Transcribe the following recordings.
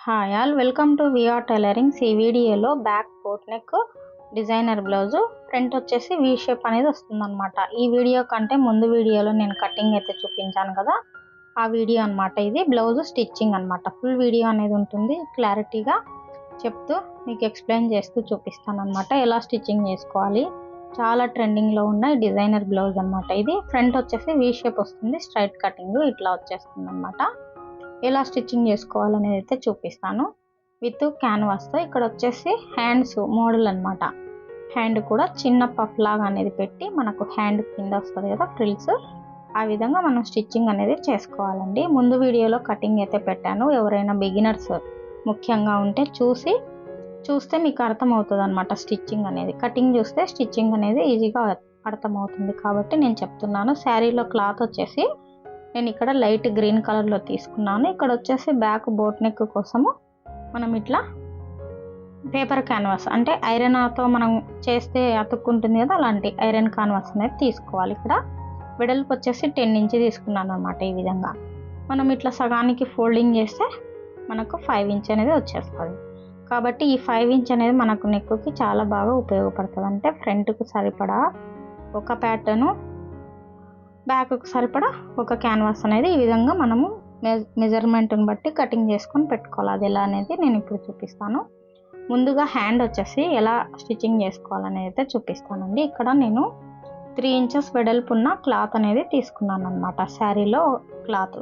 Hi all, welcome to VR tailorings. ఈ వీడియోలో back boat neck designer blouse front వచ్చేసి V shape అనేది వస్తుందన్నమాట. ఈ వీడియో కంటే ముందు వీడియోలో నేను కటింగ్ అయితే చూపించాను కదా, ఆ వీడియో అనమాట. ఇది బ్లౌజు స్టిచ్చింగ్ అనమాట. ఫుల్ వీడియో అనేది ఉంటుంది, క్లారిటీగా చెప్తూ మీకు ఎక్స్ప్లెయిన్ చేస్తూ చూపిస్తాను అనమాట, ఎలా స్టిచ్చింగ్ చేసుకోవాలి. చాలా ట్రెండింగ్లో ఉన్న డిజైనర్ బ్లౌజ్ అనమాట. ఇది ఫ్రంట్ వచ్చేసి వీ షేప్ వస్తుంది, స్ట్రైట్ కటింగ్ ఇట్లా వచ్చేస్తుంది అనమాట. ఎలా స్టిచ్చింగ్ చేసుకోవాలనేది అయితే చూపిస్తాను విత్ క్యాన్వాస్తో. ఇక్కడ వచ్చేసి హ్యాండ్స్ మోడల్ అనమాట. హ్యాండ్ కూడా చిన్న పఫ్ లాగా అనేది పెట్టి మనకు హ్యాండ్ కింద వస్తుంది కదా ఫ్రిల్స్, ఆ విధంగా మనం స్టిచ్చింగ్ అనేది చేసుకోవాలండి. ముందు వీడియోలో కటింగ్ అయితే పెట్టాను. ఎవరైనా బిగినర్స్ ముఖ్యంగా ఉంటే చూస్తే మీకు అర్థమవుతుంది అనమాట స్టిచ్చింగ్ అనేది. కటింగ్ చూస్తే స్టిచ్చింగ్ అనేది ఈజీగా అర్థమవుతుంది కాబట్టి నేను చెప్తున్నాను. శారీలో క్లాత్ వచ్చేసి నేను ఇక్కడ లైట్ గ్రీన్ కలర్లో తీసుకున్నాను. ఇక్కడ వచ్చేసి బ్యాక్ బోట్ నెక్ కోసము మనం ఇట్లా పేపర్ క్యాన్వాస్, అంటే ఐరన్తో మనం చేస్తే అతుక్కుంటుంది కదా, అలాంటి ఐరన్ క్యాన్వాస్ అనేది తీసుకోవాలి. ఇక్కడ వెడల్పు వచ్చేసి 10 ఇంచ్ తీసుకున్నాను అనమాట. ఈ విధంగా మనం ఇట్లా సగానికి ఫోల్డింగ్ చేస్తే మనకు 5 ఇంచ్ అనేది వచ్చేస్తుంది. కాబట్టి ఈ 5 ఇంచ్ అనేది మనకు నెక్కి చాలా బాగా ఉపయోగపడుతుంది. అంటే ఫ్రంట్కు సరిపడా ఒక ప్యాటర్ను, బ్యాక్కు సరిపడా ఒక క్యాన్వాస్ అనేది ఈ విధంగా మనము మెజర్మెంట్ని బట్టి కటింగ్ చేసుకొని పెట్టుకోవాలి. అది ఎలా అనేది నేను ఇప్పుడు చూపిస్తాను. ముందుగా హ్యాండ్ వచ్చేసి ఎలా స్టిచ్చింగ్ చేసుకోవాలనేది అయితే చూపిస్తానండి. ఇక్కడ నేను 3 ఇంచెస్ వెడల్పు ఉన్న క్లాత్ అనేది తీసుకున్నాను అనమాట. శారీలో క్లాత్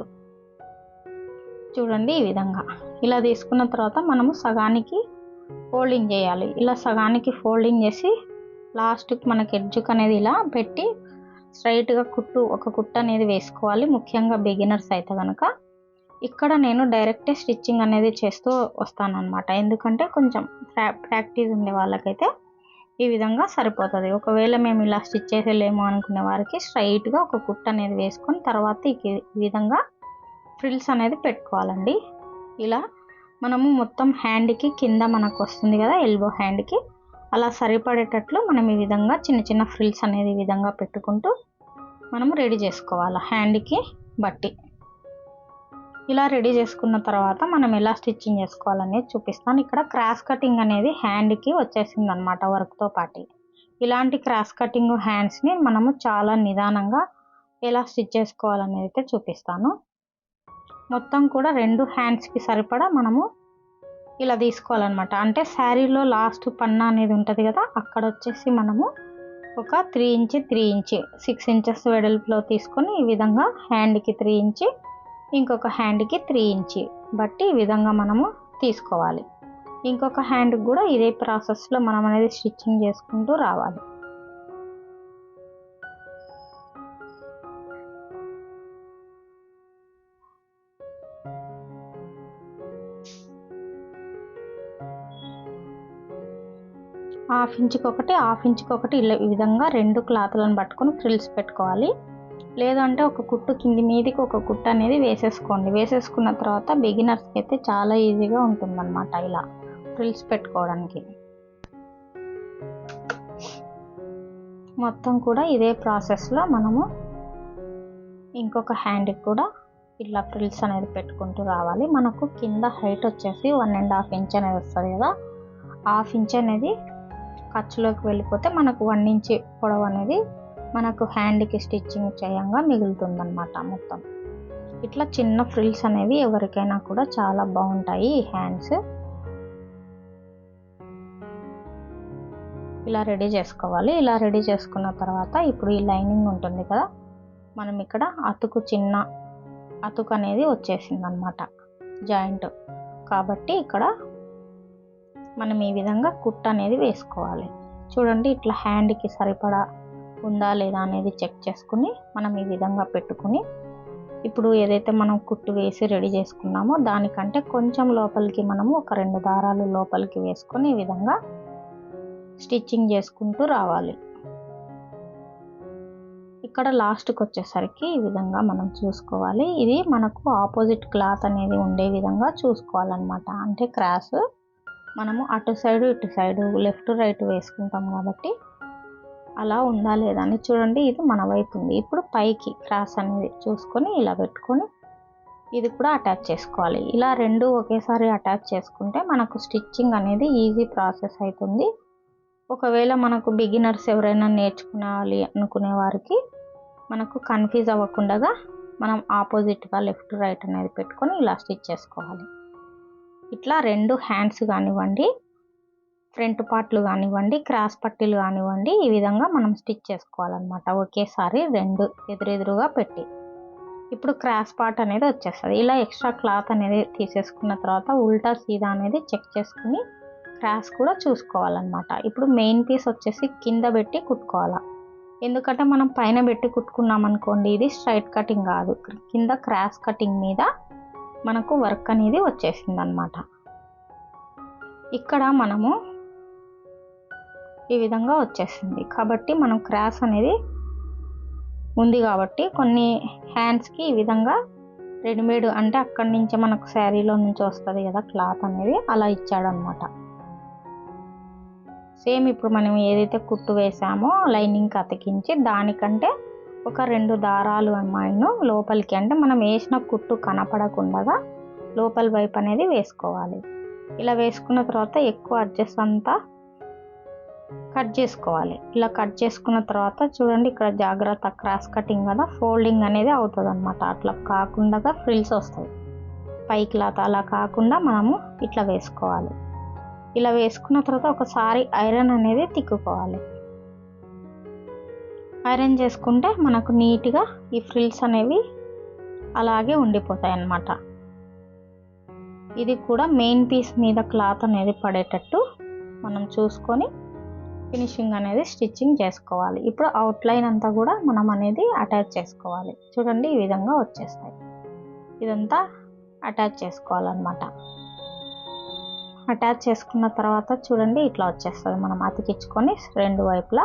చూడండి ఈ విధంగా. ఇలా తీసుకున్న తర్వాత మనము సగానికి ఫోల్డింగ్ చేయాలి. ఇలా సగానికి ఫోల్డింగ్ చేసి లాస్ట్కి మనకి ఎడ్జ్కి అనేది ఇలా పెట్టి స్ట్రైట్గా ఒక కుట్టు అనేది వేసుకోవాలి. ముఖ్యంగా బిగినర్స్ అయితే కనుక ఇక్కడ నేను డైరెక్టే స్టిచ్చింగ్ అనేది చేస్తూ వస్తాను అనమాట. ఎందుకంటే కొంచెం ప్రాక్టీస్ ఉండే వాళ్ళకైతే ఈ విధంగా సరిపోతుంది. ఒకవేళ మేము ఇలా స్టిచ్ చేసేలేము అనుకునే వారికి స్ట్రైట్గా ఒక కుట్టు అనేది వేసుకొని తర్వాత ఈ విధంగా ఫ్రిల్స్ అనేది పెట్టుకోవాలండి. ఇలా మనము మొత్తం హ్యాండ్కి కింద మనకు వస్తుంది కదా, ఎల్బో హ్యాండ్కి అలా సరిపడేటట్లు మనం ఈ విధంగా చిన్న చిన్న ఫ్రిల్స్ అనేది ఈ విధంగా పెట్టుకుంటూ మనము రెడీ చేసుకోవాలి హ్యాండ్కి బట్టి. ఇలా రెడీ చేసుకున్న తర్వాత మనం ఎలా స్టిచ్చింగ్ చేసుకోవాలనేది చూపిస్తాను. ఇక్కడ క్రాస్ కటింగ్ అనేది హ్యాండ్కి వచ్చేసింది అనమాట వర్క్తో పాటు. ఇలాంటి క్రాస్ కటింగ్ హ్యాండ్స్ని మనము చాలా నిదానంగా ఎలా స్టిచ్ చేసుకోవాలనేది అయితే చూపిస్తాను. మొత్తం కూడా 2 హ్యాండ్స్కి సరిపడా మనము ఇలా తీసుకోవాలన్నమాట. అంటే శారీలో లాస్ట్ పన్నా అనేది ఉంటుంది కదా, అక్కడ వచ్చేసి మనము ఒక 3 ఇంచ్ 6 ఇంచెస్ వెడల్పులో తీసుకొని ఈ విధంగా హ్యాండ్కి 3 ఇంచ్, ఇంకొక హ్యాండ్కి 3 ఇంచ్ బట్టి ఈ విధంగా మనము తీసుకోవాలి. ఇంకొక హ్యాండ్కి కూడా ఇదే ప్రాసెస్లో మనం అనేది స్టిచ్చింగ్ చేసుకుంటూ రావాలి. హాఫ్ ఇంచుకి ఒకటి ఇలా ఈ విధంగా 2 క్లాత్లను పట్టుకొని ఫ్రిల్స్ పెట్టుకోవాలి. లేదంటే ఒక కుట్టు కింది మీదికి ఒక కుట్టు అనేది వేసేసుకోండి. వేసేసుకున్న తర్వాత బిగినర్స్కి అయితే చాలా ఈజీగా ఉంటుందన్నమాట ఇలా ఫ్రిల్స్ పెట్టుకోవడానికి. మొత్తం కూడా ఇదే ప్రాసెస్లో మనము ఇంకొక హ్యాండ్కి కూడా ఇట్లా ఫ్రిల్స్ అనేది పెట్టుకుంటూ రావాలి. మనకు కింద హైట్ వచ్చేసి 1.5 ఇంచ్ అనేది వస్తుంది కదా, హాఫ్ ఇంచ్ అనేది ఖర్చులోకి వెళ్ళిపోతే మనకు 1 ఇంచ్ పొడవు అనేది మనకు హ్యాండ్కి స్టిచ్చింగ్ చేయంగా మిగులుతుందన్నమాట. మొత్తం ఇట్లా చిన్న ఫ్రిల్స్ అనేవి ఎవరికైనా కూడా చాలా బాగుంటాయి. ఈ హ్యాండ్స్ ఇలా రెడీ చేసుకోవాలి. ఇలా రెడీ చేసుకున్న తర్వాత ఇప్పుడు ఈ లైనింగ్ ఉంటుంది కదా, మనం ఇక్కడ చిన్న అతుకు అనేది వచ్చేసింది అనమాట జాయింట్. కాబట్టి ఇక్కడ మనం ఈ విధంగా కుట్టు అనేది వేసుకోవాలి. చూడండి ఇట్లా హ్యాండ్కి సరిపడా ఉందా లేదా అనేది చెక్ చేసుకుని మనం ఈ విధంగా పెట్టుకుని, ఇప్పుడు ఏదైతే మనం కుట్టు వేసి రెడీ చేసుకున్నామో దానికంటే కొంచెం లోపలికి మనము ఒక 2 దారాలు లోపలికి వేసుకొని ఈ విధంగా స్టిచ్చింగ్ చేసుకుంటూ రావాలి. ఇక్కడ లాస్ట్కి వచ్చేసరికి ఈ విధంగా మనం చూసుకోవాలి. ఇది మనకు ఆపోజిట్ క్లాత్ అనేది ఉండే విధంగా చూసుకోవాలన్నమాట. అంటే క్రాస్ మనము అటు సైడు ఇటు సైడు లెఫ్ట్ రైట్ వేసుకుంటాం కాబట్టి అలా ఉందా లేదా అని చూడండి. ఇది మన వైపు ఉంది. ఇప్పుడు పైకి క్రాస్ అనేది చూసుకొని ఇలా పెట్టుకొని ఇది కూడా అటాచ్ చేసుకోవాలి. ఇలా రెండు ఒకేసారి అటాచ్ చేసుకుంటే మనకు స్టిచ్చింగ్ అనేది ఈజీ ప్రాసెస్ అవుతుంది. ఒకవేళ మనకు బిగినర్స్ ఎవరైనా నేర్చుకోవాలి అనుకునే వారికి మనకు కన్ఫ్యూజ్ అవ్వకుండా మనం ఆపోజిట్గా లెఫ్ట్ రైట్ అనేది పెట్టుకొని ఇలా స్టిచ్ చేసుకోవాలి. ఇట్లా రెండు హ్యాండ్స్ కానివ్వండి, ఫ్రంట్ పార్ట్లు కానివ్వండి, క్రాస్ పట్టీలు కానివ్వండి, ఈ విధంగా మనం స్టిచ్ చేసుకోవాలన్నమాట. ఒకేసారి రెండు ఎదురెదురుగా పెట్టి. ఇప్పుడు క్రాస్ పార్ట్ అనేది వచ్చేస్తుంది. ఇలా ఎక్స్ట్రా క్లాత్ అనేది తీసేసుకున్న తర్వాత ఉల్టా సీదా అనేది చెక్ చేసుకుని క్రాస్ కూడా చూసుకోవాలన్నమాట. ఇప్పుడు మెయిన్ పీస్ వచ్చేసి కింద పెట్టి కుట్టుకోవాలి. ఎందుకంటే మనం పైన పెట్టి కుట్టుకున్నాం అనుకోండి, ఇది స్ట్రైట్ కటింగ్ కాదు, కింద క్రాస్ కటింగ్ మీద మనకు వర్క్ అనేది వచ్చేసింది అన్నమాట. ఇక్కడ మనము ఈ విధంగా వచ్చేసింది కాబట్టి మనం క్రాస్ అనేది ఉంది కాబట్టి కొన్ని హ్యాండ్స్కి ఈ విధంగా రెడీమేడ్ అంటే అక్కడి నుంచి మనకు శారీలో నుంచి వస్తుంది కదా క్లాత్ అనేది, అలా ఇచ్చాడనమాట. సేమ్ ఇప్పుడు మనం ఏదైతే కుట్టు వేసామో లైనింగ్కి అతికించి దానికంటే ఒక 2 దారాలు అమ్మాయిను లోపలికి, అంటే మనం వేసిన కుట్టు కనపడకుండా లోపల వైపు అనేది వేసుకోవాలి. ఇలా వేసుకున్న తర్వాత ఎక్కువ అడ్జస్ట్ అంతా కట్ చేసుకోవాలి. ఇలా కట్ చేసుకున్న తర్వాత చూడండి ఇక్కడ జాగ్రత్త, క్రాస్ కటింగ్ కదా, ఫోల్డింగ్ అనేది అవుతుంది అనమాట. అట్లా కాకుండా ఫ్రిల్స్ వస్తాయి పై క్లాత్, అలా కాకుండా మనము ఇట్లా వేసుకోవాలి. ఇలా వేసుకున్న తర్వాత ఒకసారి ఐరన్ అనేది తిక్కుకోవాలి. ఐరన్ చేసుకుంటే మనకు నీట్గా ఈ ఫ్రిల్స్ అనేవి అలాగే ఉండిపోతాయి అన్నమాట. ఇది కూడా మెయిన్ పీస్ మీద క్లాత్ అనేది పడేటట్టు మనం చూసుకొని ఫినిషింగ్ అనేది స్టిచ్చింగ్ చేసుకోవాలి. ఇప్పుడు అవుట్లైన్ అంతా కూడా మనం అనేది అటాచ్ చేసుకోవాలి. చూడండి ఈ విధంగా వచ్చేస్తాయి. ఇదంతా అటాచ్ చేసుకోవాలన్నమాట. అటాచ్ చేసుకున్న తర్వాత చూడండి ఇట్లా వచ్చేస్తుంది. మనం అతికించుకొని రెండు వైపులా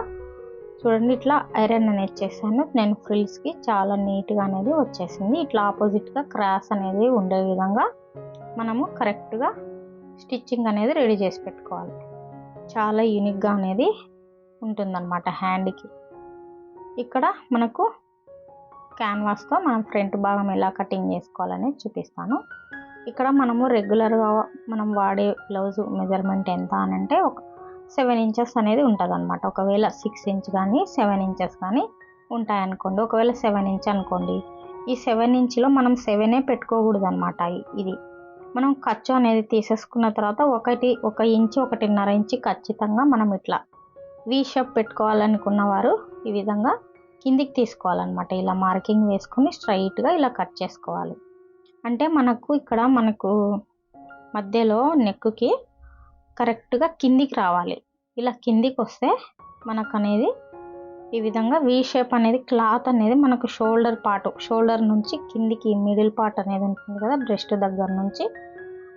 చూడండి ఇట్లా ఐరన్ అనేది చేశాను నేను ఫ్రిల్స్కి, చాలా నీట్గా అనేది వచ్చేసింది. ఇట్లా ఆపోజిట్గా క్రాస్ అనేది ఉండే విధంగా మనము కరెక్ట్గా స్టిచ్చింగ్ అనేది రెడీ చేసి పెట్టుకోవాలి. చాలా యూనిక్గా అనేది ఉంటుందన్నమాట హ్యాండ్కి. ఇక్కడ మనకు క్యాన్వాస్తో మనం ఫ్రంట్ భాగం ఎలా కటింగ్ చేసుకోవాలని చూపిస్తాను. ఇక్కడ మనము రెగ్యులర్గా మనం వాడే బ్లౌజ్ మెజర్మెంట్ ఎంత అని అంటే ఒక 7 ఇంచెస్ అనేది ఉంటుంది అనమాట. ఒకవేళ 6 ఇంచ్ కానీ 7 ఇంచెస్ కానీ ఉంటాయనుకోండి. ఒకవేళ 7 ఇంచ్ అనుకోండి, ఈ 7 ఇంచ్లో మనం 7ఏ పెట్టుకోకూడదు అనమాట. ఇది మనం ఖర్చు అనేది తీసేసుకున్న తర్వాత 1 ఇంచు 1.5 ఇంచు ఖచ్చితంగా మనం ఇట్లా వీ షేప్ పెట్టుకోవాలనుకున్న వారు ఈ విధంగా కిందికి తీసుకోవాలన్నమాట. ఇలా మార్కింగ్ వేసుకొని స్ట్రైట్గా ఇలా కట్ చేసుకోవాలి. అంటే మనకు ఇక్కడ మనకు మధ్యలో నెక్కి కరెక్ట్గా కిందికి రావాలి. ఇలా కిందికి వస్తే మనకు అనేది ఈ విధంగా వీ షేప్ అనేది క్లాత్ అనేది మనకు షోల్డర్ నుంచి కిందికి మిడిల్ పార్ట్ అనేది ఉంటుంది కదా, బ్రెస్ట్ దగ్గర నుంచి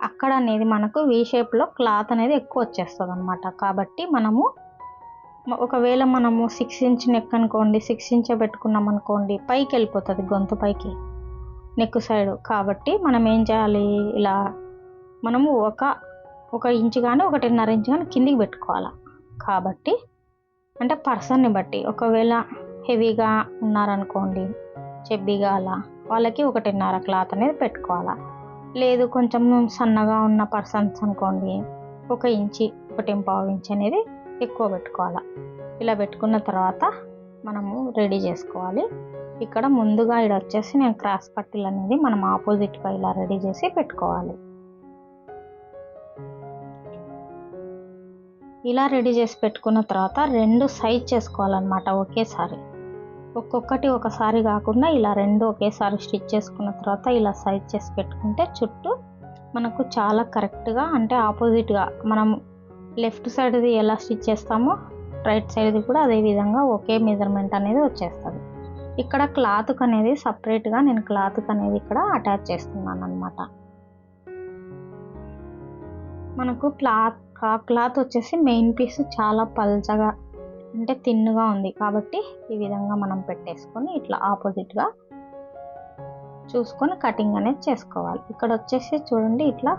అక్కడ అనేది మనకు వీ షేప్లో క్లాత్ అనేది ఎక్కువ వచ్చేస్తుంది అనమాట. కాబట్టి మనము ఒకవేళ మనము 6 ఇంచ్ నెక్ అనుకోండి, 6 ఇంచ్ పెట్టుకున్నాం అనుకోండి, పైకి వెళ్ళిపోతుంది గొంతు పైకి నెక్ సైడ్. కాబట్టి మనం ఏం చేయాలి, ఇలా మనము ఒక ఇంచు కానీ 1.5 ఇంచు కానీ కిందికి పెట్టుకోవాలి. కాబట్టి అంటే పర్సన్ని బట్టి, ఒకవేళ హెవీగా ఉన్నారనుకోండి, చెబ్బీగా అలా, వాళ్ళకి 1.5 క్లాత్ అనేది పెట్టుకోవాలి. లేదు కొంచెం సన్నగా ఉన్న పర్సన్స్ అనుకోండి 1 ఇంచు 1.5 ఇంచ్ అనేది ఎక్కువ పెట్టుకోవాలి. ఇలా పెట్టుకున్న తర్వాత మనము రెడీ చేసుకోవాలి. ఇక్కడ ముందుగా ఇక్కడ వచ్చేసి నేను క్రాస్ పట్టీలు అనేది మనం ఆపోజిట్గా ఇలా రెడీ చేసి పెట్టుకోవాలి. ఇలా రెడీ చేసి పెట్టుకున్న తర్వాత 2 సైజ్ చేసుకోవాలన్నమాట ఒకేసారి. ఒక్కొక్కటి ఒకసారి కాకుండా ఇలా 2 ఒకేసారి స్టిచ్ చేసుకున్న తర్వాత ఇలా సైజ్ చేసి పెట్టుకుంటే చుట్టూ మనకు చాలా కరెక్ట్గా, అంటే ఆపోజిట్గా మనం లెఫ్ట్ సైడ్ది ఎలా స్టిచ్ చేస్తామో రైట్ సైడ్ది కూడా అదే విధంగా ఒకే మెజర్మెంట్ అనేది వచ్చేస్తుంది. ఇక్కడ క్లాత్కి అనేది సపరేట్గా నేను క్లాత్కి అనేది ఇక్కడ అటాచ్ చేస్తున్నాను అనమాట. మనకు క్లాత్ వచ్చేసి మెయిన్ పీస్ చాలా పల్చగా అంటే తిన్నుగా ఉంది కాబట్టి ఈ విధంగా మనం పెట్టేసుకొని ఇట్లా ఆపోజిట్గా చూసుకొని కటింగ్ అనేది చేసుకోవాలి. ఇక్కడ వచ్చేసి చూడండి ఇట్లా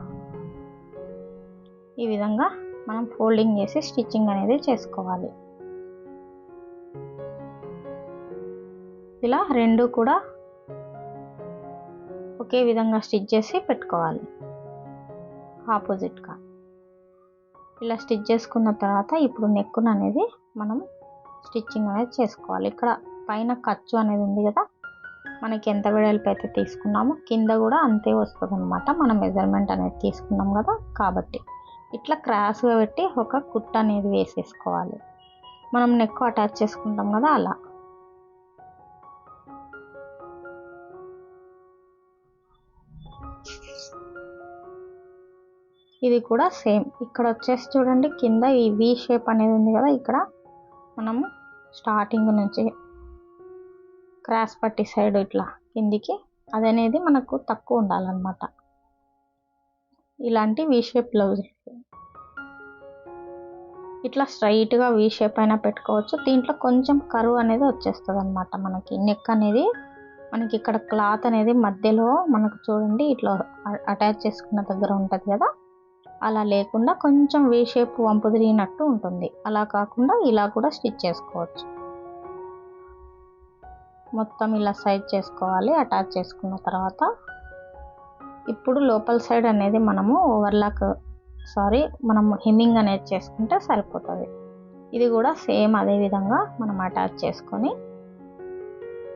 ఈ విధంగా మనం ఫోల్డింగ్ చేసి స్టిచ్చింగ్ అనేది చేసుకోవాలి. ఇలా 2 కూడా ఒకే విధంగా స్టిచ్ చేసి పెట్టుకోవాలి ఆపోజిట్గా. ఇలా స్టిచ్ చేసుకున్న తర్వాత ఇప్పుడు నెక్కును అనేది మనం స్టిచ్చింగ్ అనేది చేసుకోవాలి. ఇక్కడ పైన ఖర్చు అనేది ఉంది కదా, మనకి ఎంత వెడల్పు అయితే తీసుకున్నామో కింద కూడా అంతే వస్తుంది అనమాట. మనం మెజర్మెంట్ అనేది తీసుకున్నాం కదా, కాబట్టి ఇట్లా క్రాస్గా పెట్టి ఒక కుట్ట అనేది వేసేసుకోవాలి. మనం నెక్ అటాచ్ చేసుకుంటాం కదా అలా. ఇది కూడా సేమ్. ఇక్కడ వచ్చేసి చూడండి, కింద ఈ వి షేప్ అనేది ఉంది కదా, ఇక్కడ మనము స్టార్టింగ్ నుంచి క్రాస్ పట్టి సైడ్ ఇట్లా కిందికి అది అనేది మనకు తక్కువ ఉండాలన్నమాట. ఇలాంటి వి షేప్ బ్లౌజ్ ఇట్లా స్ట్రైట్గా వి షేప్ అయినా పెట్టుకోవచ్చు. దీంట్లో కొంచెం కరువు అనేది వచ్చేస్తుంది అనమాట. మనకి నెక్ అనేది మనకి ఇక్కడ క్లాత్ అనేది మధ్యలో మనకు చూడండి ఇట్లా అటాచ్ చేసుకున్న దగ్గర ఉంటుంది కదా, అలా లేకుండా కొంచెం వీ షేప్ వంపు తిరిగినట్టు ఉంటుంది. అలా కాకుండా ఇలా కూడా స్టిచ్ చేసుకోవచ్చు. మొత్తం ఇలా సైడ్ చేసుకోవాలి. అటాచ్ చేసుకున్న తర్వాత ఇప్పుడు లోపల సైడ్ అనేది మనము మనం హెమ్మింగ్ అనేది చేసుకుంటే సరిపోతుంది. ఇది కూడా సేమ్ అదే విధంగా మనం అటాచ్ చేసుకొని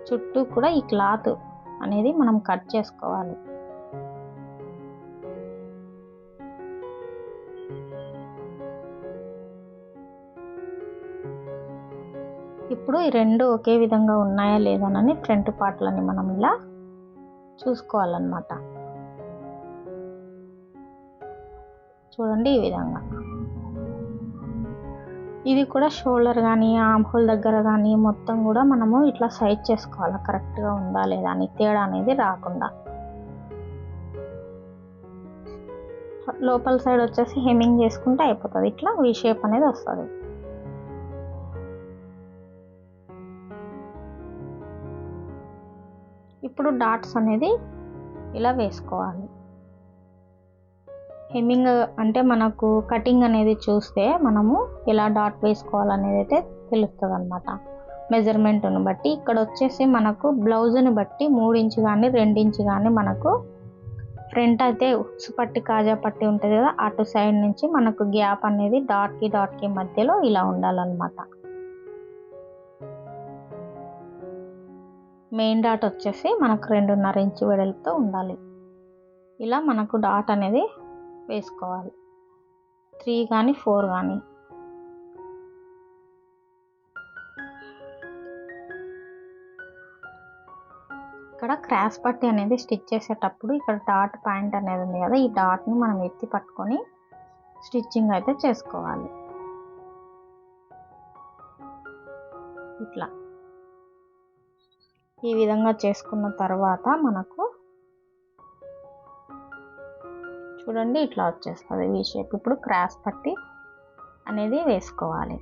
చుట్టూ కూడా ఈ క్లాత్ అనేది మనం కట్ చేసుకోవాలి. ఇప్పుడు ఈ రెండు ఒకే విధంగా ఉన్నాయా లేదనని ఫ్రంట్ పార్ట్లని మనం ఇలా చూసుకోవాలన్నమాట. చూడండి ఈ విధంగా. ఇది కూడా షోల్డర్ కానీ ఆర్మ్ హోల్ దగ్గర కానీ మొత్తం కూడా మనము ఇట్లా సైజ్ చేసుకోవాలి, కరెక్ట్గా ఉందా లేదా అని, తేడా అనేది రాకుండా. లోపల సైడ్ వచ్చేసి హెమ్మింగ్ చేసుకుంటే అయిపోతుంది. ఇట్లా వీ షేప్ అనేది వస్తుంది. ఇప్పుడు డాట్స్ అనేది ఇలా వేసుకోవాలి. హెమ్మింగ్ అంటే మనకు కటింగ్ అనేది చూస్తే మనము ఎలా డాట్ వేసుకోవాలనేది అయితే తెలుస్తుంది అనమాట, మెజర్మెంట్ను బట్టి. ఇక్కడ వచ్చేసి మనకు బ్లౌజ్ని బట్టి 3 ఇంచు కానీ 2 ఇంచు కానీ మనకు ఫ్రంట్ అయితే ఉక్సు పట్టి కాజా పట్టి ఉంటుంది కదా, అటు సైడ్ నుంచి మనకు గ్యాప్ అనేది డాట్కి మధ్యలో ఇలా ఉండాలన్నమాట. మెయిన్ డాట్ వచ్చేసి మనకు 2.5 ఇంచు వెడల్పుతో ఉండాలి. ఇలా మనకు డాట్ అనేది వేసుకోవాలి. 3 కానీ 4 కానీ. ఇక్కడ క్రాస్ పట్టి అనేది స్టిచ్ చేసేటప్పుడు ఇక్కడ డాట్ పాయింట్ అనేది ఉంది కదా, ఈ డాట్ని మనం ఎత్తి పట్టుకొని స్టిచ్చింగ్ అయితే చేసుకోవాలి. ఇట్లా ఈ విధంగా చేసుకున్న తర్వాత మనకు చూడండి ఇట్లా వచ్చేస్తుంది వీ షేప్. ఇప్పుడు క్రాస్ పట్టి అనేది వేసుకోవాలి.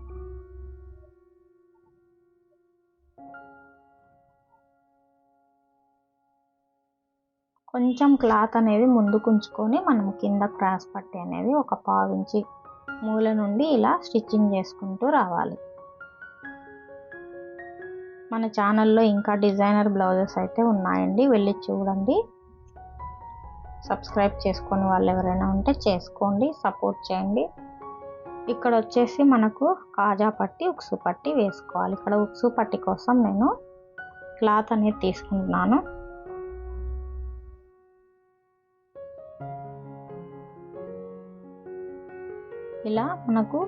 కొంచెం క్లాత్ అనేది ముందుకు ఉంచుకొని మనం కింద క్రాస్ పట్టి అనేది ఒక 1/2 ఇంచి మూల నుండి ఇలా స్టిచ్చింగ్ చేసుకుంటూ రావాలి. మన ఛానల్లో ఇంకా డిజైనర్ బ్లౌజెస్ అయితే ఉన్నాయండి, వెళ్ళి చూడండి. సబ్స్క్రైబ్ చేసుకొని వాళ్ళు ఎవరైనా ఉంటే చేసుకోండి, సపోర్ట్ చేయండి. ఇక్కడ వచ్చేసి మనకు కాజా పట్టి ఉక్సు పట్టి వేసుకోవాలి. ఇక్కడ ఉక్సు పట్టి కోసం నేను క్లాత్ అనేది తీసుకుంటున్నాను. ఇలా మనకు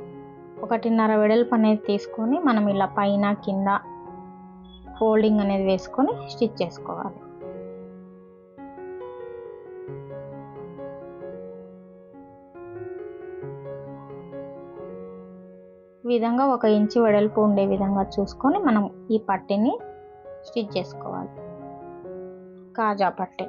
1.5 వెడల్పు అనేది తీసుకొని మనం ఇలా పైన కింద ఫోల్డింగ్ అనేది వేసుకొని స్టిచ్ చేసుకోవాలి. ఈ విధంగా 1 ఇంచు వెడల్పు ఉండే విధంగా చూసుకొని మనం ఈ పట్టిని స్టిచ్ చేసుకోవాలి. కాజా పట్టి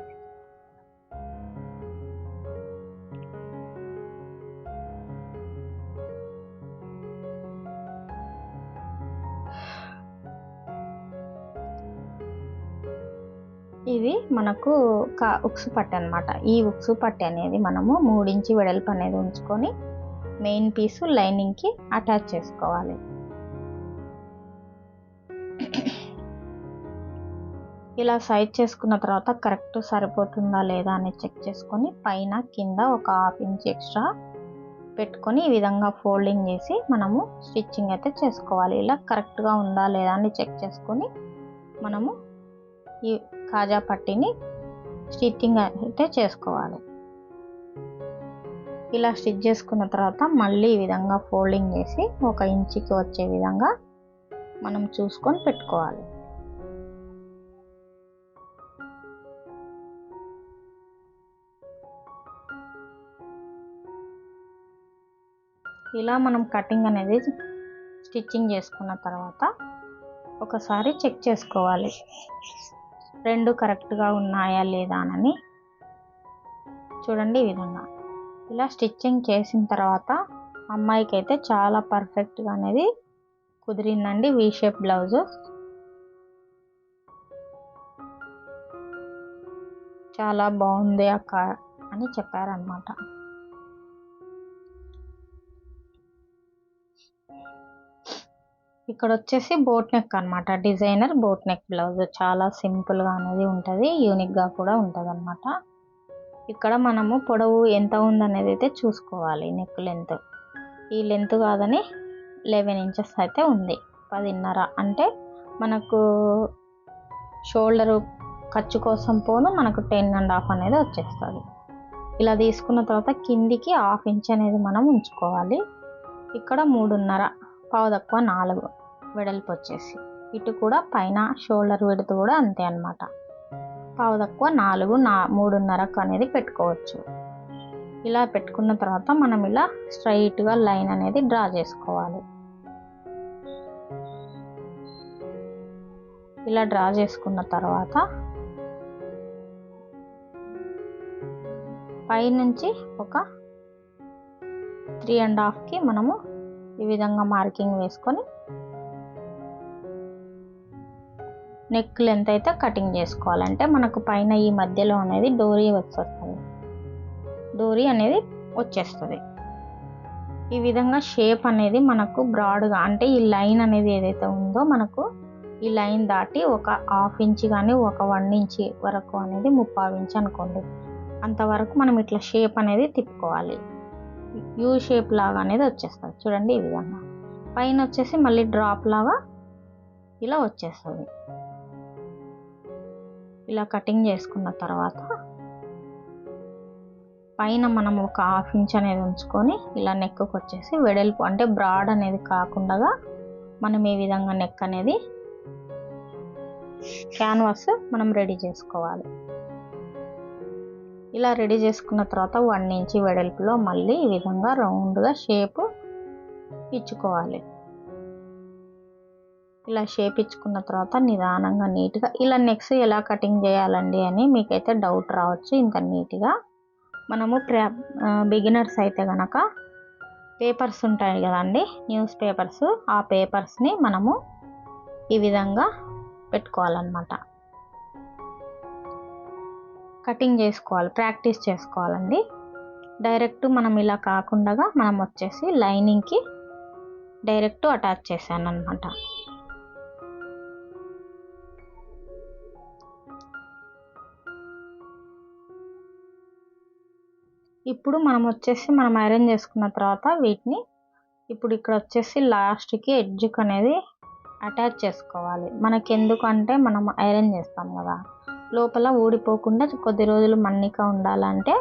ఇది మనకు ఉక్సు పట్టి అన్నమాట. ఈ ఉక్సు పట్టి అనేది మనము 3 ఇంచు వెడల్పు అనేది ఉంచుకొని మెయిన్ పీసు లైనింగ్కి అటాచ్ చేసుకోవాలి. ఇలా సైజ్ చేసుకున్న తర్వాత కరెక్ట్ సరిపోతుందా లేదా అని చెక్ చేసుకొని పైన కింద ఒక 1/2 ఇంచ్ ఎక్స్ట్రా పెట్టుకొని ఈ విధంగా ఫోల్డింగ్ చేసి మనము స్టిచ్చింగ్ అయితే చేసుకోవాలి. ఇలా కరెక్ట్గా ఉందా లేదా అని చెక్ చేసుకొని మనము ఈ కాజా పట్టీని స్టిచ్చింగ్ అయితే చేసుకోవాలి. ఇలా స్టిచ్ చేసుకున్న తర్వాత మళ్ళీ ఈ విధంగా ఫోల్డింగ్ చేసి 1 ఇంచుకి వచ్చే విధంగా మనం చూసుకొని పెట్టుకోవాలి. ఇలా మనం కటింగ్ అనేది స్టిచ్చింగ్ చేసుకున్న తర్వాత ఒకసారి చెక్ చేసుకోవాలి, రెండు కరెక్ట్గా ఉన్నాయా లేదా అని. చూడండి ఈ విధంగా ఇలా స్టిచ్చింగ్ చేసిన తర్వాత అమ్మాయికి అయితే చాలా పర్ఫెక్ట్గా అనేది కుదిరిందండి వీ షేప్ బ్లౌజు. చాలా బాగుంది అక్క అని చెప్పారనమాట. ఇక్కడ వచ్చేసి బోట్ నెక్ అనమాట, డిజైనర్ బోట్ నెక్ బ్లౌజ్. చాలా సింపుల్గా అనేది ఉంటుంది, యూనిక్గా కూడా ఉంటుంది అనమాట. ఇక్కడ మనము పొడవు ఎంత ఉందనేది అయితే చూసుకోవాలి. నెక్ లెంత్ ఈ లెంత్ కాదని 11 ఇంచెస్ అయితే ఉంది, 10.5 అంటే మనకు షోల్డరు ఖర్చు కోసం పోను మనకు 10.5 అనేది వచ్చేస్తుంది. ఇలా తీసుకున్న తర్వాత కిందికి 1/2 ఇంచ్ అనేది మనం ఉంచుకోవాలి. ఇక్కడ 3.5 పావు తక్కువ 4 వెడల్పు వచ్చేసి, ఇటు కూడా పైన షోల్డర్ విడత కూడా అంతే అనమాట, పావు తక్కువ 4 3.5 అనేది పెట్టుకోవచ్చు. ఇలా పెట్టుకున్న తర్వాత మనం ఇలా స్ట్రైట్గా లైన్ అనేది డ్రా చేసుకోవాలి. ఇలా డ్రా చేసుకున్న తర్వాత పైనుంచి ఒక 3.5కి మనము ఈ విధంగా మార్కింగ్ వేసుకొని నెక్ లెంత్ అయితే కటింగ్ చేసుకోవాలంటే మనకు పైన ఈ మధ్యలో అనేది డోరీ వచ్చేస్తుంది, డోరీ అనేది వచ్చేస్తుంది. ఈ విధంగా షేప్ అనేది మనకు బ్రాడ్గా అంటే ఈ లైన్ అనేది ఏదైతే ఉందో మనకు ఈ లైన్ దాటి ఒక 1/2 ఇంచ్ కానీ ఒక 1 ఇంచ్ వరకు అనేది 3/4 ఇంచ్ అనుకోండి, అంతవరకు మనం ఇట్లా షేప్ అనేది తిప్పుకోవాలి. యూ షేప్ లాగా అనేది వచ్చేస్తుంది. చూడండి ఈ విధంగా పైన వచ్చేసి మళ్ళీ డ్రాప్ లాగా ఇలా వచ్చేస్తుంది. ఇలా కటింగ్ చేసుకున్న తర్వాత పైన మనం ఒక 1/2 ఇంచ్ అనేది ఉంచుకొని ఇలా నెక్కు వచ్చేసి వెడల్పు అంటే బ్రాడ్ అనేది కాకుండా మనం ఈ విధంగా నెక్ అనేది క్యాన్వాస్ మనం రెడీ చేసుకోవాలి. ఇలా రెడీ చేసుకున్న తర్వాత 1 ఇంచ్ వెడల్పులో మళ్ళీ ఈ విధంగా రౌండ్గా షేప్ ఇచ్చుకోవాలి. ఇలా షేప్ ఇచ్చుకున్న తర్వాత నిదానంగా నీట్గా ఇలా నెక్స్ట్ ఎలా కటింగ్ చేయాలండి అని మీకైతే డౌట్ రావచ్చు. ఇంత నీట్గా మనము బిగినర్స్ అయితే కనుక పేపర్స్ ఉంటాయి కదండి, న్యూస్ పేపర్స్, ఆ పేపర్స్ని మనము ఈ విధంగా పెట్టుకోవాలన్నమాట, కటింగ్ చేసుకోవాలి, ప్రాక్టీస్ చేసుకోవాలండి. డైరెక్ట్ మనం ఇలా కాకుండా మనం వచ్చేసి లైనింగ్కి డైరెక్ట్ అటాచ్ చేశాను అనమాట. ఇప్పుడు మనం ఐరన్ చేసుకున్న తర్వాత వీటిని ఇప్పుడు ఇక్కడ వచ్చేసి లాస్ట్కి ఎడ్జ్కి అనేది అటాచ్ చేసుకోవాలి. మనకి ఎందుకంటే మనం ఐరన్ చేస్తాం కదా, లోపల ఊడిపోకుండా కొద్ది రోజులు మన్నిక ఉండాలంటే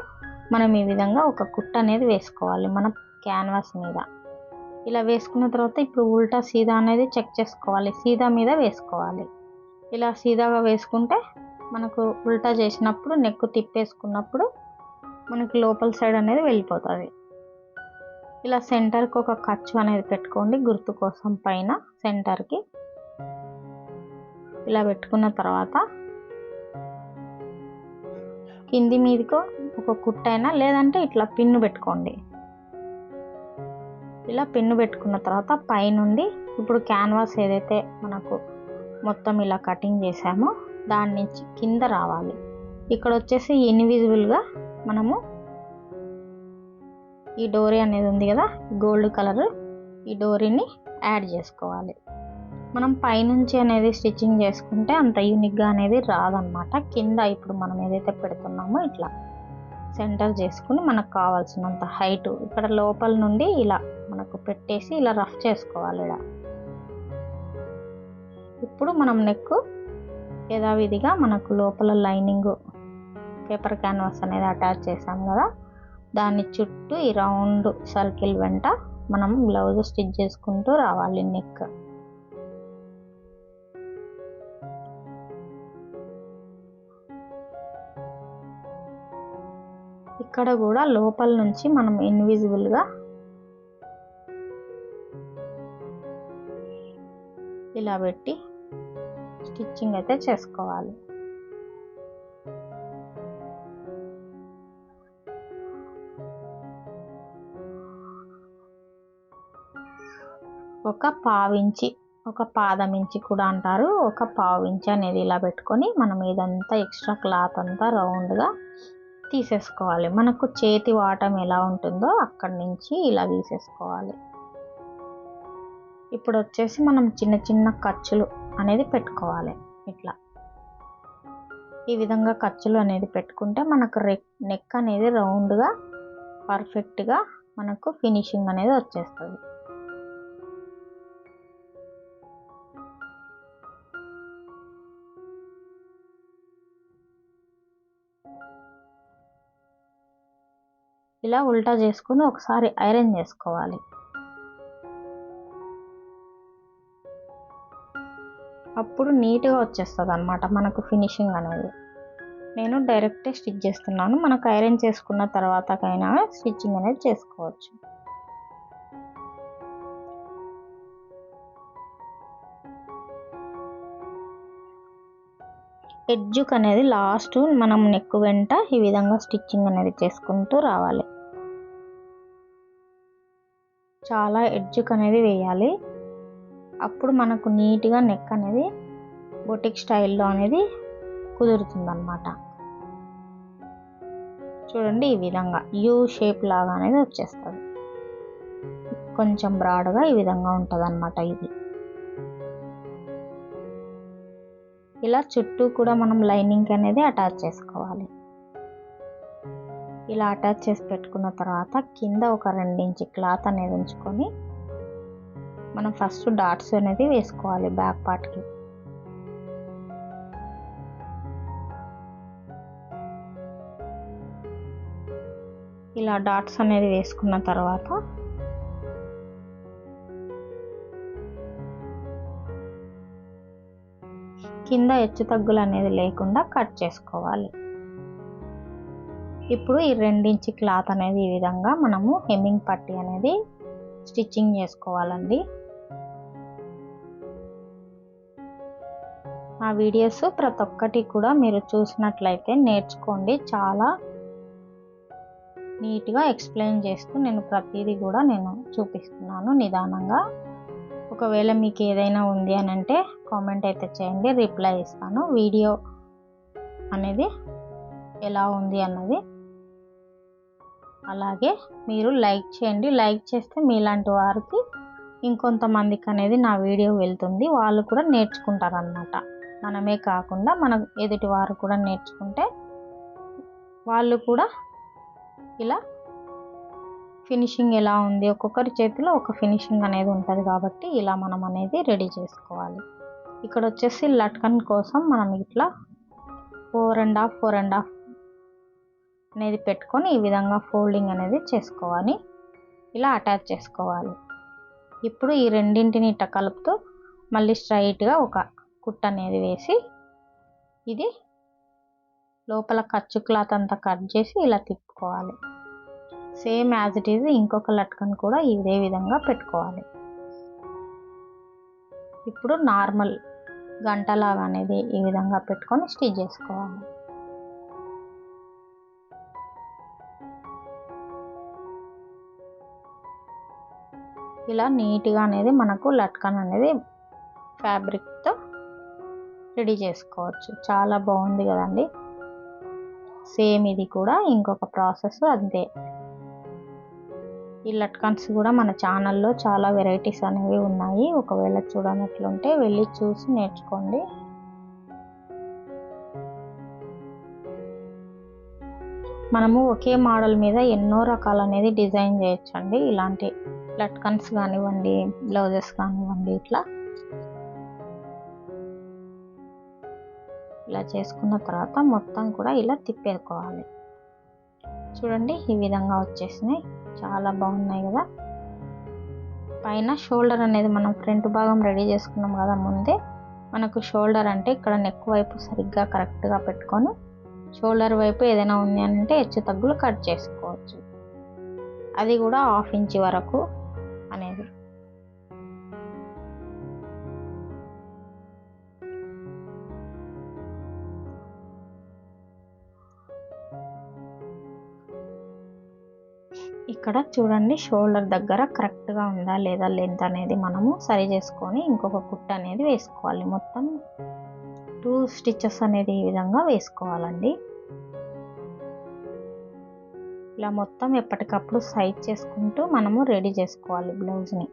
మనం ఈ విధంగా ఒక కుట్ట అనేది వేసుకోవాలి మన క్యాన్వాస్ మీద. ఇలా వేసుకున్న తర్వాత ఇప్పుడు ఉల్టా సీదా అనేది చెక్ చేసుకోవాలి, సీదా మీద వేసుకోవాలి. ఇలా సీదాగా వేసుకుంటే మనకు ఉల్టా చేసినప్పుడు నెక్ తిప్పేసుకున్నప్పుడు మనకి లోపల సైడ్ అనేది వెళ్ళిపోతుంది. ఇలా సెంటర్కి ఒక ఖర్చు అనేది పెట్టుకోండి గుర్తు కోసం. పైన సెంటర్కి ఇలా పెట్టుకున్న తర్వాత కింది మీదకో ఒక కుట్టైనా లేదంటే ఇట్లా పిన్ను పెట్టుకోండి. ఇలా పిన్ను పెట్టుకున్న తర్వాత పైనుండి ఇప్పుడు క్యాన్వాస్ ఏదైతే మనకు మొత్తం ఇలా కటింగ్ చేసామో దాని నుంచి కింద రావాలి. ఇక్కడ వచ్చేసి ఇన్విజిబుల్గా మనము ఈ డోరీ అనేది ఉంది కదా గోల్డ్ కలర్, ఈ డోరీని యాడ్ చేసుకోవాలి. మనం పైనుంచి అనేది స్టిచ్చింగ్ చేసుకుంటే అంత యూనిక్గా అనేది రాదనమాట. కింద ఇప్పుడు మనం ఏదైతే పెడుతున్నామో ఇట్లా సెంటర్ చేసుకుని మనకు కావాల్సినంత హైట్ ఇక్కడ లోపల నుండి ఇలా మనకు పెట్టేసి ఇలా రఫ్ చేసుకోవాలి ఇలా. ఇప్పుడు మనం నెక్ యథావిధిగా మనకు లోపల లైనింగ్ పేపర్ క్యాన్వాస్ అనేది అటాచ్ చేసాం కదా, దాని చుట్టూ ఈ రౌండ్ సర్కిల్ వెంట మనం బ్లౌజ్ స్టిచ్ చేసుకుంటూ రావాలి నెక్. ఇక్కడ కూడా లోపల నుంచి మనం ఇన్విజిబుల్గా ఇలా పెట్టి స్టిచ్చింగ్ అయితే చేసుకోవాలి. ఒక పావించి, ఒక పాదం ఇంచి కూడా అంటారు, ఒక పావించి అనేది ఇలా పెట్టుకొని మనం ఇదంతా ఎక్స్ట్రా క్లాత్ అంతా రౌండ్గా తీసేసుకోవాలి. మనకు చేతి వాటం ఎలా ఉంటుందో అక్కడి నుంచి ఇలా తీసేసుకోవాలి. ఇప్పుడు వచ్చేసి మనం చిన్న చిన్న ఖర్చులు అనేది పెట్టుకోవాలి. ఇట్లా ఈ విధంగా ఖర్చులు అనేది పెట్టుకుంటే మనకు నెక్ అనేది రౌండ్గా పర్ఫెక్ట్గా మనకు ఫినిషింగ్ అనేది వచ్చేస్తుంది. ఇలా ఉల్టా చేసుకుని ఒకసారి ఐరన్ చేసుకోవాలి. అప్పుడు నీట్గా వచ్చేస్తుంది అన్నమాట మనకు ఫినిషింగ్ అనేది. నేను డైరెక్టే స్టిచ్ చేస్తున్నాను, మనకు ఐరన్ చేసుకున్న తర్వాతకైనా స్టిచ్చింగ్ అనేది చేసుకోవచ్చు. ఎడ్జుక్ అనేది లాస్ట్ మనం నెక్ వెంట ఈ విధంగా స్టిచ్చింగ్ అనేది చేసుకుంటూ రావాలి. చాలా ఎడ్జుక్ అనేది వేయాలి, అప్పుడు మనకు నీట్గా నెక్ అనేది బొటిక్ స్టైల్లో అనేది కుదురుతుంది అన్నమాట. చూడండి ఈ విధంగా యూ షేప్ లాగా అనేది వచ్చేస్తుంది, కొంచెం బ్రాడ్గా ఈ విధంగా ఉంటుంది అన్నమాట. ఇది ఇలా చుట్టూ కూడా మనం లైనింగ్ అనేది అటాచ్ చేసుకోవాలి. ఇలా అటాచ్ చేసి పెట్టుకున్న తర్వాత కింద ఒక 2 ఇంచ్ క్లాత్ అనేది ఉంచుకొని మనం ఫస్ట్ డాట్స్ అనేది వేసుకోవాలి బ్యాక్ పార్ట్కి. ఇలా డాట్స్ అనేది వేసుకున్న తర్వాత కింద హెచ్చు తగ్గులు అనేది లేకుండా కట్ చేసుకోవాలి. ఇప్పుడు ఈ 2 ఇంచ్ క్లాత్ అనేది ఈ విధంగా మనము హెమ్మింగ్ పట్టీ అనేది స్టిచ్చింగ్ చేసుకోవాలండి. ఆ వీడియోస్ ప్రతి ఒక్కటి కూడా మీరు చూసినట్లయితే నేర్చుకోండి. చాలా నీట్గా ఎక్స్ప్లెయిన్ చేస్తూ నేను ప్రతిదీ కూడా నేను చూపిస్తున్నాను నిదానంగా. ఒకవేళ మీకు ఏదైనా ఉంది అని అంటే కామెంట్ అయితే చేయండి, రిప్లై ఇస్తాను. వీడియో అనేది ఎలా ఉంది అన్నది అలాగే మీరు లైక్ చేయండి. లైక్ చేస్తే మీలాంటి వారికి ఇంకొంతమందికి అనేది నా వీడియో వెళ్తుంది, వాళ్ళు కూడా నేర్చుకుంటారనమాట. మనమే కాకుండా మన ఎదుటి వారు కూడా నేర్చుకుంటే వాళ్ళు కూడా ఇలా ఫినిషింగ్ ఎలా ఉంది, ఒక్కొక్కరి చేతిలో ఒక ఫినిషింగ్ అనేది ఉంటుంది కాబట్టి ఇలా మనం అనేది రెడీ చేసుకోవాలి. ఇక్కడ వచ్చేసి లట్కన్ కోసం మనం ఇట్లా 4.5 అనేది పెట్టుకొని ఈ విధంగా ఫోల్డింగ్ అనేది చేసుకోవాలి, ఇలా అటాచ్ చేసుకోవాలి. ఇప్పుడు ఈ రెండింటిని ఇట్లా కలుపుతూ మళ్ళీ స్ట్రైట్గా ఒక కుట్ అనేది వేసి ఇది లోపల ఖర్చు క్లాత్ అంతా కట్ చేసి ఇలా తిప్పుకోవాలి. సేమ్ యాజ్ ఇట్ ఈజ్ ఇంకొక లట్కన్ కూడా ఇదే విధంగా పెట్టుకోవాలి. ఇప్పుడు నార్మల్ గంటలాగా అనేది ఈ విధంగా పెట్టుకొని స్టిచ్ చేసుకోవాలి. ఇలా నీట్గా అనేది మనకు లట్కన్ అనేది ఫ్యాబ్రిక్తో రెడీ చేసుకోవచ్చు. చాలా బాగుంది కదండి. సేమ్ ఇది కూడా ఇంకొక ప్రాసెస్ అంతే. ఈ లట్కన్స్ కూడా మన ఛానల్లో చాలా వెరైటీస్ అనేవి ఉన్నాయి. ఒకవేళ చూడనట్లుంటే వెళ్ళి చూసి నేర్చుకోండి. మనము ఒకే మోడల్ మీద ఎన్నో రకాలు అనేది డిజైన్ చేయొచ్చండి. ఇలాంటి లట్కన్స్ కానివ్వండి, బ్లౌజెస్ కానివ్వండి, ఇలా చేసుకున్న తర్వాత మొత్తం కూడా ఇలా తిప్పేసుకోవాలి. చూడండి ఈ విధంగా వచ్చేసినాయి. చాలా బాగున్నాయి కదా. పైన షోల్డర్ అనేది మనం ఫ్రంట్ భాగం రెడీ చేసుకున్నాం కదా ముందే. మనకు షోల్డర్ అంటే ఇక్కడ నెక్ వైపు సరిగ్గా కరెక్ట్గా పెట్టుకొని షోల్డర్ వైపు ఏదైనా ఉంది అంటే హెచ్చు తగ్గులు కట్ చేసుకోవచ్చు. అది కూడా 1/2 ఇంచ్ వరకు అనేది. ఇక్కడ చూడండి షోల్డర్ దగ్గర కరెక్ట్గా ఉందా లేదా లెంత్ అనేది మనము సరి చేసుకొని ఇంకొక కుట్టు అనేది వేసుకోవాలి. మొత్తం 2 స్టిచెస్ అనేది ఈ విధంగా వేసుకోవాలండి. ఇలా మొత్తం ఎప్పటికప్పుడు సైజ్ చేసుకుంటూ మనము రెడీ చేసుకోవాలి బ్లౌజ్ని.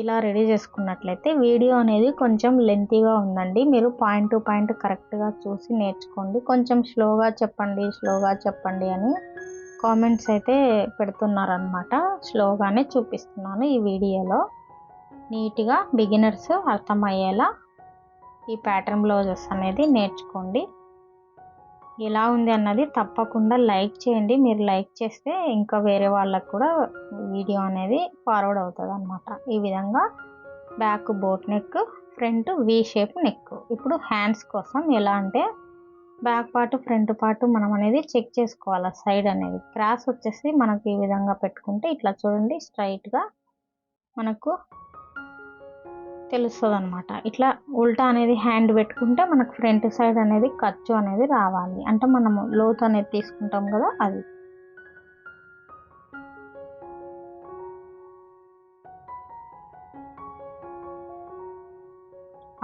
ఇలా రెడీ చేసుకున్నట్లయితే వీడియో అనేది కొంచెం లెంతీగా ఉందండి. మీరు పాయింట్ టు పాయింట్ కరెక్ట్గా చూసి నేర్చుకోండి. కొంచెం స్లోగా చెప్పండి అని కామెంట్స్ అయితే పెడుతున్నారనమాట. స్లోగానే చూపిస్తున్నాను ఈ వీడియోలో. నీట్గా బిగినర్స్ అర్థమయ్యేలా ఈ ప్యాటర్న్ బ్లౌజెస్ అనేది నేర్చుకోండి. ఎలా ఉంది అన్నది తప్పకుండా లైక్ చేయండి. మీరు లైక్ చేస్తే ఇంకా వేరే వాళ్ళకు కూడా వీడియో అనేది ఫార్వర్డ్ అవుతుంది అన్నమాట. ఈ విధంగా back boat neck, front V shape neck. ఇప్పుడు హ్యాండ్స్ కోసం ఎలా అంటే బ్యాక్ పార్ట్ ఫ్రంట్ పార్ట్ మనం అనేది చెక్ చేసుకోవాలి. సైడ్ అనేది క్రాస్ వచ్చేసి మనకు ఈ విధంగా పెట్టుకుంటే ఇట్లా చూడండి స్ట్రైట్గా మనకు తెలుస్తుంది అనమాట. ఇట్లా ఉల్టా అనేది హ్యాండ్ పెట్టుకుంటే మనకు ఫ్రంట్ సైడ్ అనేది ఖర్చు అనేది రావాలి. అంటే మనము లోతు అనేది తీసుకుంటాం కదా అది.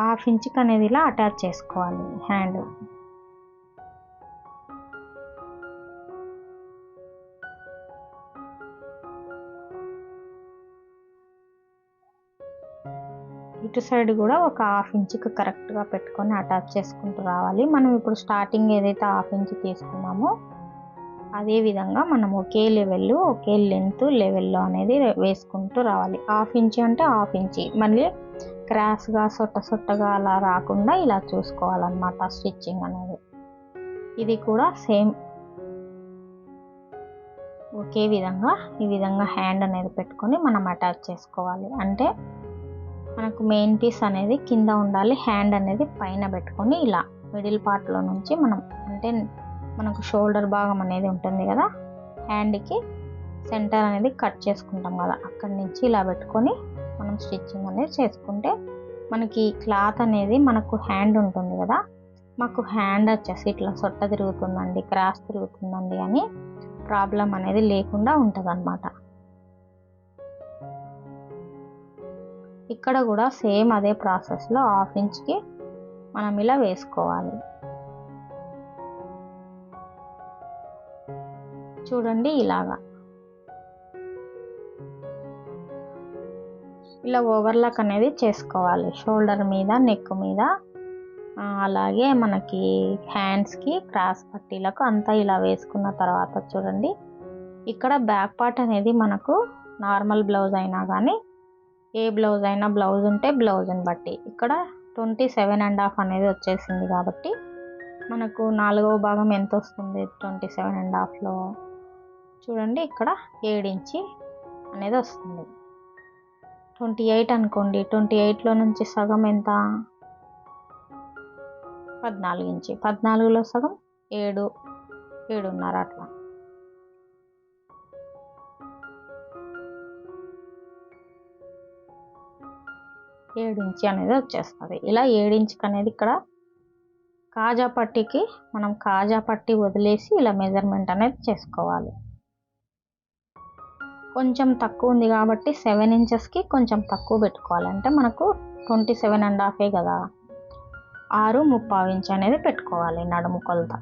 హాఫ్ ఇంచ్కి అనేది ఇలా అటాచ్ చేసుకోవాలి హ్యాండ్. ఇటు సైడ్ కూడా ఒక హాఫ్ ఇంచ్కి కరెక్ట్గా పెట్టుకొని అటాచ్ చేసుకుంటూ రావాలి. మనం ఇప్పుడు స్టార్టింగ్ ఏదైతే హాఫ్ ఇంచ్ తీసుకున్నామో అదే విధంగా మనం ఒకే లెవెల్లో ఒకే లెంత్ లెవెల్లో అనేది వేసుకుంటూ రావాలి. హాఫ్ ఇంచ్ అంటే హాఫ్ ఇంచ్, మళ్ళీ క్రాస్గా సొట్టగా అలా రాకుండా ఇలా చూసుకోవాలన్నమాట స్టిచ్చింగ్ అనేది. ఇది కూడా సేమ్ ఒకే విధంగా ఈ విధంగా హ్యాండ్ అనేది పెట్టుకొని మనం అటాచ్ చేసుకోవాలి. అంటే మనకు మెయిన్ పీస్ అనేది కింద ఉండాలి, హ్యాండ్ అనేది పైన పెట్టుకొని ఇలా మిడిల్ పార్ట్లో నుంచి మనం అంటే మనకు షోల్డర్ భాగం అనేది ఉంటుంది కదా, హ్యాండ్కి సెంటర్ అనేది కట్ చేసుకుంటాం కదా, అక్కడి నుంచి ఇలా పెట్టుకొని మనం స్టిచ్చింగ్ అనేది చేసుకుంటే మనకి క్లాత్ అనేది మనకు హ్యాండ్ ఉంటుంది కదా, మాకు హ్యాండ్ వచ్చేసి ఇట్లా సొట్ట తిరుగుతుందండి, క్రాస్ తిరుగుతుందండి అని ప్రాబ్లం అనేది లేకుండా ఉంటుంది అన్నమాట. ఇక్కడ కూడా సేమ్ అదే ప్రాసెస్లో హాఫ్ ఇంచ్కి మనం ఇలా వేసుకోవాలి. చూడండి ఇలాగా ఇలా ఓవర్లాక్ అనేది చేసుకోవాలి షోల్డర్ మీద, నెక్ మీద, అలాగే మనకి హ్యాండ్స్కి క్రాస్ పట్టీలకు అంతా ఇలా వేసుకున్న తర్వాత చూడండి ఇక్కడ బ్యాక్ పార్ట్ అనేది మనకు నార్మల్ బ్లౌజ్ అయినా కానీ ఏ బ్లౌజ్ అయినా బ్లౌజ్ ఉంటే బ్లౌజ్ని బట్టి ఇక్కడ 27.5 అనేది వచ్చేసింది కాబట్టి మనకు 4వ భాగం ఎంత వస్తుంది 27.5లో చూడండి ఇక్కడ 7 ఇంచి అనేది వస్తుంది. 28 అనుకోండి, 28లో నుంచి సగం ఎంత 14 ఇంచి, 14లో సగం 7.5 అట్లా. ఇంచి అనేది వచ్చేస్తుంది. ఇలా 7 ఇంచుకి అనేది ఇక్కడ కాజా పట్టీకి మనం కాజా పట్టీ వదిలేసి ఇలా మెజర్మెంట్ అనేది చేసుకోవాలి. కొంచెం తక్కువ ఉంది కాబట్టి 7 ఇంచెస్కి కొంచెం తక్కువ పెట్టుకోవాలి. అంటే మనకు 27.5 కదా, 6.25 ఇంచ్ అనేది పెట్టుకోవాలి నడుము కొలత.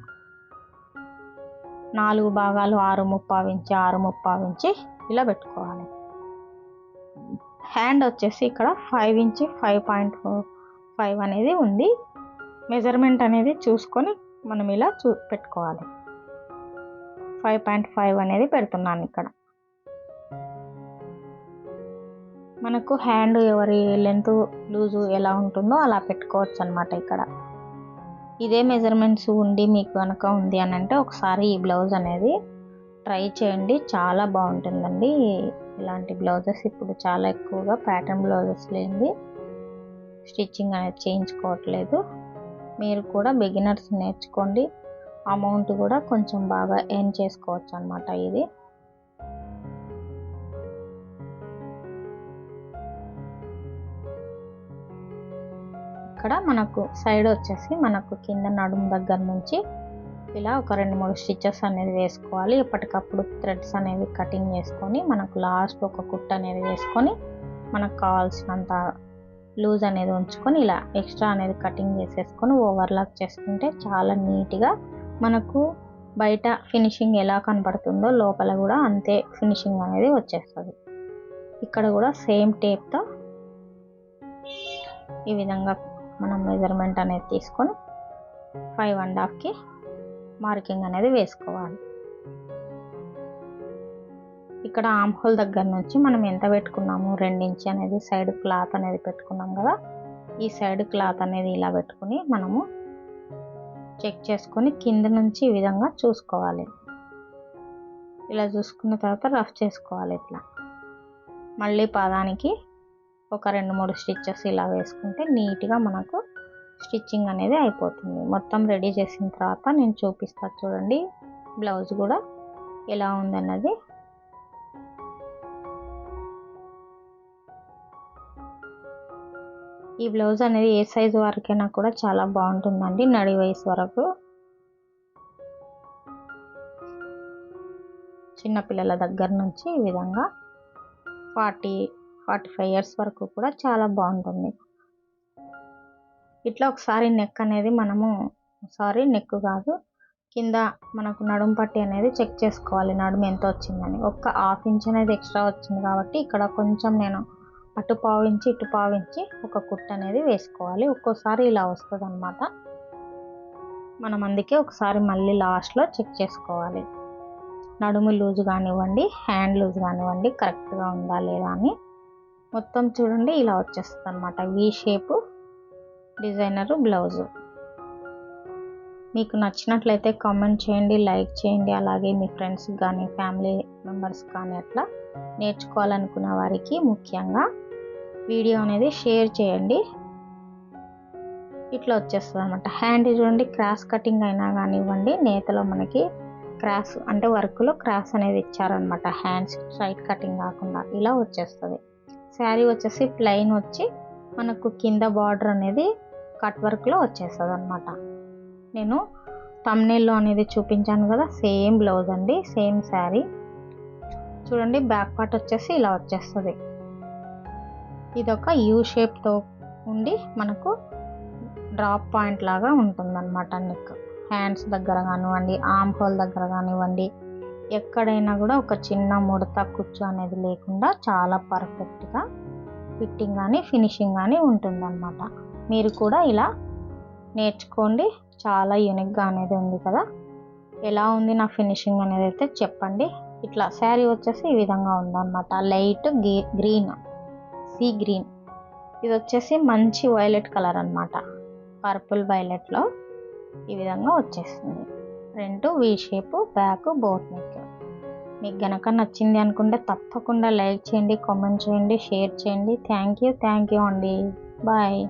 4 భాగాలు 6.25 ఇంచ్ 6.25 ఇంచ్ ఇలా పెట్టుకోవాలి. హ్యాండ్ వచ్చేసి ఇక్కడ 5 ఇంచ్ 5.5 అనేది ఉంది. మెజర్మెంట్ అనేది చూసుకొని మనం ఇలా పెట్టుకోవాలి. 5.5 అనేది పెడుతున్నాను ఇక్కడ. మనకు హ్యాండ్ ఎవరి లెంత్ లూజు ఎలా ఉంటుందో అలా పెట్టుకోవచ్చు అనమాట. ఇక్కడ ఇదే మెజర్మెంట్స్ ఉండి మీకు కనుక ఉంది అని అంటే ఒకసారి ఈ బ్లౌజ్ అనేది ట్రై చేయండి, చాలా బాగుంటుందండి. ఇలాంటి బ్లౌజెస్ ఇప్పుడు చాలా ఎక్కువగా ప్యాటర్న్ బ్లౌజెస్ లేనిది స్టిచ్చింగ్ అనేది చేయించుకోవట్లేదు. మీరు కూడా బిగినర్స్ నేర్చుకోండి, అమౌంట్ కూడా కొంచెం బాగా ఎర్న్ చేసుకోవచ్చు అనమాట. ఇది ఇక్కడ మనకు సైడ్ వచ్చేసి మనకు కింద నడుము దగ్గర నుంచి ఇలా ఒక 2-3 స్టిచెస్ అనేది వేసుకోవాలి. ఎప్పటికప్పుడు థ్రెడ్స్ అనేవి కటింగ్ చేసుకొని మనకు లాస్ట్ ఒక కుట్ట అనేది వేసుకొని మనకు కావాల్సినంత లూజ్ అనేది ఉంచుకొని ఇలా ఎక్స్ట్రా అనేది కటింగ్ చేసేసుకొని ఓవర్లాక్ చేసుకుంటే చాలా నీట్గా మనకు బయట ఫినిషింగ్ ఎలా కనపడుతుందో లోపల కూడా అంతే ఫినిషింగ్ అనేది వచ్చేస్తుంది. ఇక్కడ కూడా సేమ్ టేప్తో ఈ విధంగా మనం మెజర్మెంట్ అనేది తీసుకొని 5.5కి మార్కింగ్ అనేది వేసుకోవాలి. ఇక్కడ ఆర్మ్ హోల్ దగ్గర నుంచి మనం ఎంత పెట్టుకున్నాము 2 ఇంచ్ అనేది సైడ్ క్లాత్ అనేది పెట్టుకున్నాం కదా. ఈ సైడ్ క్లాత్ అనేది ఇలా పెట్టుకుని మనము చెక్ చేసుకొని కింద నుంచి ఈ విధంగా చూసుకోవాలి. ఇలా చూసుకున్న తర్వాత రఫ్ చేసుకోవాలి. ఇట్లా మళ్ళీ పాదానికి ఒక 2-3 స్టిచెస్ ఇలా వేసుకుంటే నీట్గా మనకు స్టిచ్చింగ్ అనేది అయిపోతుంది. మొత్తం రెడీ చేసిన తర్వాత నేను చూపిస్తాను చూడండి బ్లౌజ్ కూడా ఎలా ఉందన్నది. ఈ బ్లౌజ్ అనేది ఏ సైజు వరకైనా కూడా చాలా బాగుంటుందండి, నడి వయసు వరకు. చిన్నపిల్లల దగ్గర నుంచి ఈ విధంగా 40-45 ఇయర్స్ వరకు కూడా చాలా బాగుంటుంది. ఇట్లా ఒకసారి నెక్ అనేది మనము నెక్ కాదు కింద మనకు నడుము పట్టి అనేది చెక్ చేసుకోవాలి. నడుము ఎంత వచ్చిందని ఒక 1/2 ఇంచ్ అనేది ఎక్స్ట్రా వచ్చింది కాబట్టి ఇక్కడ కొంచెం నేను అటు 1/4 ఇంచ్ ఇటు 1/4 ఇంచ్ ఒక కుట్ట అనేది వేసుకోవాలి. ఒక్కోసారి ఇలా వస్తుంది అన్నమాట. మనం అందుకే ఒకసారి మళ్ళీ లాస్ట్లో చెక్ చేసుకోవాలి. నడుము లూజ్ కానివ్వండి హ్యాండ్ లూజ్ కానివ్వండి కరెక్ట్గా ఉందా లేదా అని. మొత్తం చూడండి ఇలా వచ్చేస్తుంది అన్నమాట వి షేపు డిజైనర్ బ్లౌజు. మీకు నచ్చినట్లయితే కామెంట్ చేయండి, లైక్ చేయండి. అలాగే మీ ఫ్రెండ్స్ కానీ ఫ్యామిలీ మెంబర్స్ కానీ అట్లా నేర్చుకోవాలనుకున్న వారికి ముఖ్యంగా వీడియో అనేది షేర్ చేయండి. ఇట్లా వచ్చేస్తుంది అనమాట. హ్యాండ్ చూడండి క్రాస్ కటింగ్ అయినా కానివ్వండి నేతలో మనకి క్రాస్ అంటే వర్క్లో క్రాస్ అనేది ఇచ్చారనమాట. హ్యాండ్స్ స్ట్రైట్ కటింగ్ కాకుండా ఇలా వచ్చేస్తుంది. శారీ వచ్చేసి ప్లెయిన్ వచ్చి మనకు కింద బార్డర్ అనేది కట్ వర్క్లో వచ్చేస్తుంది అనమాట. నేను థంబ్నెయిల్లో అనేది చూపించాను కదా సేమ్ బ్లౌజ్ అండి, సేమ్ శారీ. చూడండి బ్యాక్ పార్ట్ వచ్చేసి ఇలా వచ్చేస్తుంది. ఇదొక యూ షేప్తో ఉండి మనకు డ్రాప్ పాయింట్ లాగా ఉంటుందన్నమాట. నెక్ హ్యాండ్స్ దగ్గర కానివ్వండి ఆర్మ్ హోల్ దగ్గర కానివ్వండి ఎక్కడైనా కూడా ఒక చిన్న ముడత కుచ్చు అనేది లేకుండా చాలా పర్ఫెక్ట్గా ఫిట్టింగ్ కానీ ఫినిషింగ్ కానీ ఉంటుందన్నమాట. మీరు కూడా ఇలా నేర్చుకోండి, చాలా యూనిక్గా అనేది ఉంది కదా. ఎలా ఉంది నా ఫినిషింగ్ అనేది అయితే చెప్పండి. ఇట్లా శారీ వచ్చేసి ఈ విధంగా ఉందన్నమాట. లైట్ గ్రీన్ సీ గ్రీన్, ఇది వచ్చేసి మంచి వైలెట్ కలర్ అన్నమాట. పర్పుల్ వైలెట్లో ఈ విధంగా వచ్చేస్తుంది. Front V shape back boat neck. మీకు గనక నచ్చింది అనుకుంటే తప్పకుండా లైక్ చేయండి, కామెంట్ చేయండి, షేర్ చేయండి. థ్యాంక్ యూ అండి. బాయ్.